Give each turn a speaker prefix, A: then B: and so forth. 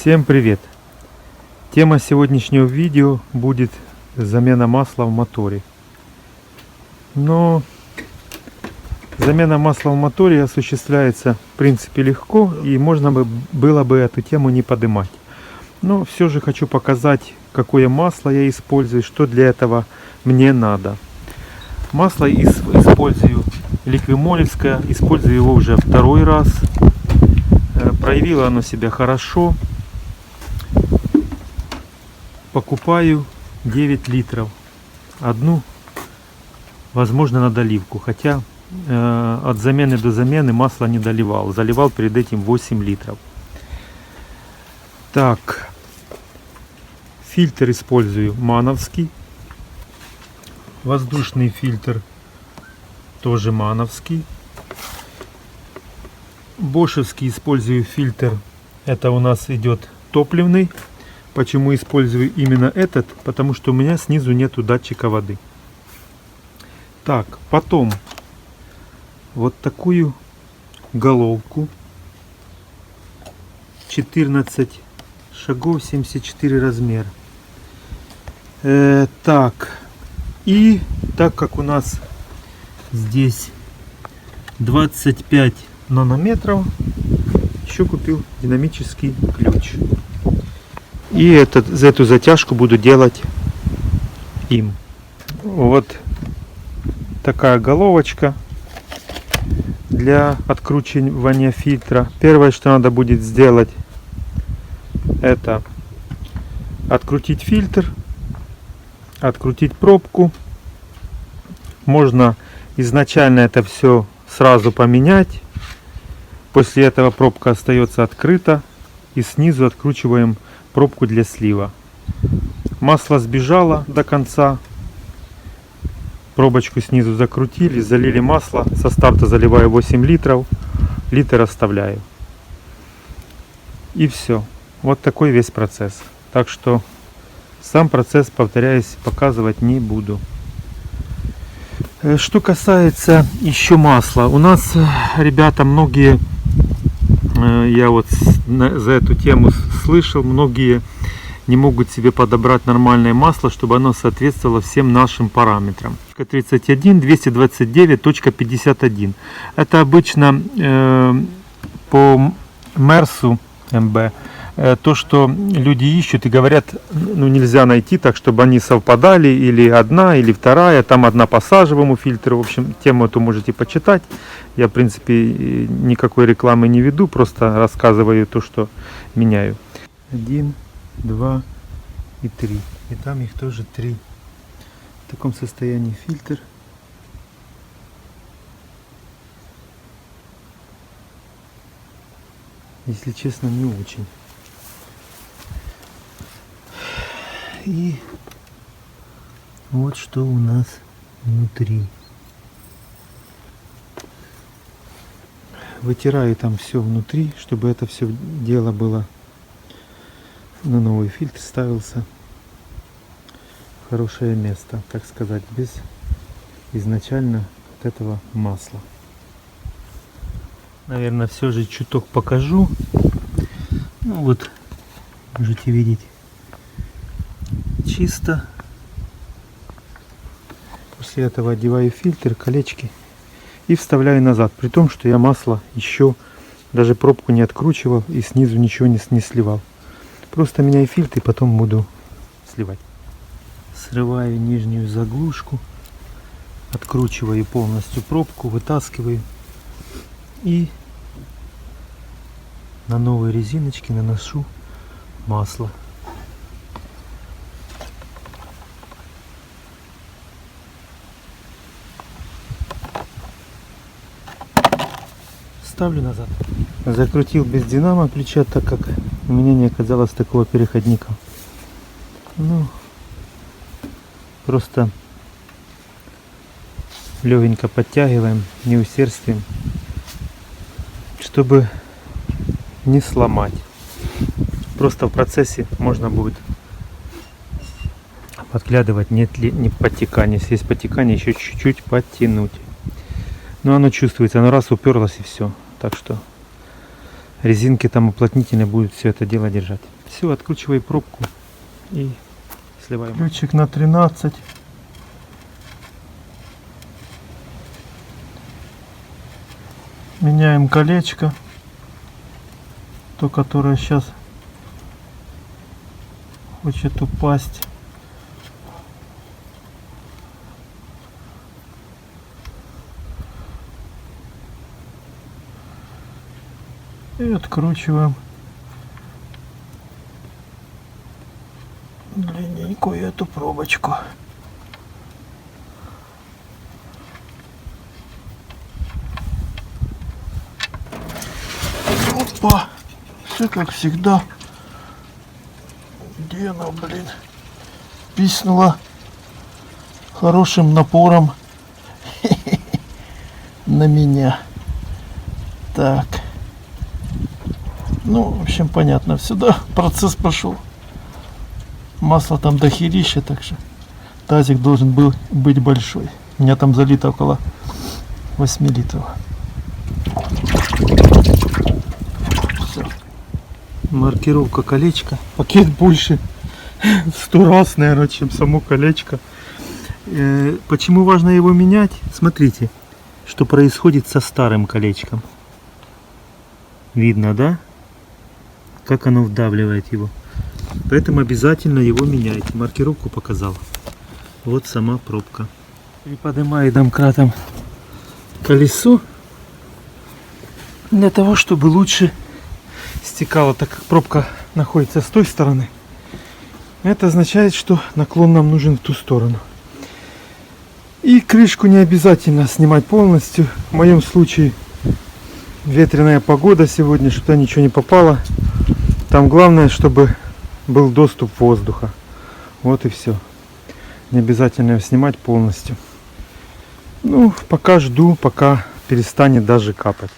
A: Всем привет! Тема сегодняшнего видео будет замена масла в моторе. Но замена масла в моторе осуществляется в принципе легко, и можно было бы эту тему не поднимать. Но все же хочу показать, какое масло я использую, что для этого мне надо. Масло использую ликвимолевское, использую его уже второй раз. Проявило оно себя хорошо. Покупаю 9 литров. Одну, возможно, на доливку. Хотя от замены до замены масло не доливал. Заливал перед этим 8 литров. Так. Фильтр использую мановский. Воздушный фильтр тоже мановский. Бошевский использую фильтр. Это у нас идет топливный. Почему использую именно этот? Потому что у меня снизу нету датчика воды. Так, потом вот такую головку. 14 шагов, 74 размер. Так, и так как у нас здесь 25 нанометров, еще купил динамический ключ. И эту затяжку буду делать им. Вот такая головочка для откручивания фильтра. Первое, что надо будет сделать, это открутить фильтр, открутить пробку. Можно изначально это все сразу поменять. После этого пробка остается открыта, и снизу откручиваем пробку для слива. Масло сбежало до конца. Пробочку снизу закрутили, залили масло. Со старта заливаю 8 литров. Литр оставляю. И все. Вот такой весь процесс. Так что сам процесс, повторяюсь, показывать не буду. Что касается еще масла. У нас, ребята, многие... Я вот за эту тему слышал, многие не могут себе подобрать нормальное масло, чтобы оно соответствовало всем нашим параметрам. 31 229.51. Это обычно по Мерсу МБ. То, что люди ищут и говорят, ну нельзя найти так, чтобы они совпадали, или одна, или вторая, там одна по сажевому фильтру. В общем, тему эту можете почитать. Я, в принципе, никакой рекламы не веду, просто рассказываю то, что меняю. 1, 2 и 3. И там их тоже 3. В таком состоянии фильтр. Если честно, не очень. И вот что у нас внутри. Вытираю там все внутри, чтобы это все дело было на новый фильтр ставился. Хорошее место, так сказать, без изначально вот этого масла. Наверное, все же чуток покажу. Ну вот, можете видеть. Чисто. После этого одеваю фильтр, колечки и вставляю назад, при том, что я масло еще даже пробку не откручивал и снизу ничего не сливал. Просто меняю фильтр и потом буду сливать. Срываю нижнюю заглушку, откручиваю полностью пробку, вытаскиваю и на новые резиночки наношу масло. Ставлю назад. Закрутил без динамо ключа, так как у меня не оказалось такого переходника. Ну, просто легенько подтягиваем, не усердствуем, чтобы не сломать. Просто в процессе можно будет подглядывать, нет ли не подтекания. Если есть подтекание, еще чуть-чуть подтянуть. Но оно чувствуется, оно раз уперлось и все. Так что резинки там уплотнительные будут все это дело держать. Все, откручивай пробку и сливаем. Ключик на 13. Меняем колечко, то, которое сейчас хочет упасть. И откручиваем длинненькую эту пробочку. Опа! Все как всегда. Где она, блин? Писнула хорошим напором на меня. Так. Ну, в общем, понятно. Сюда процесс пошел. Масло там дохерища, так что тазик должен был быть большой. У меня там залито около 8 литров. Все. Маркировка колечка. Пакет больше в 100 раз, наверное, чем само колечко. Почему важно его менять? Смотрите, что происходит со старым колечком. Видно, да? Как оно вдавливает его. Поэтому обязательно его меняйте. Маркировку показал. Вот сама пробка. Приподнимаю домкратом колесо для того, чтобы лучше стекало, так как пробка находится с той стороны. Это означает, что наклон нам нужен в ту сторону. И крышку не обязательно снимать полностью. В моем случае ветреная погода сегодня, что ничего не попало. Там главное, чтобы был доступ воздуха. Вот и все. Не обязательно его снимать полностью. Ну, пока жду, пока перестанет даже капать.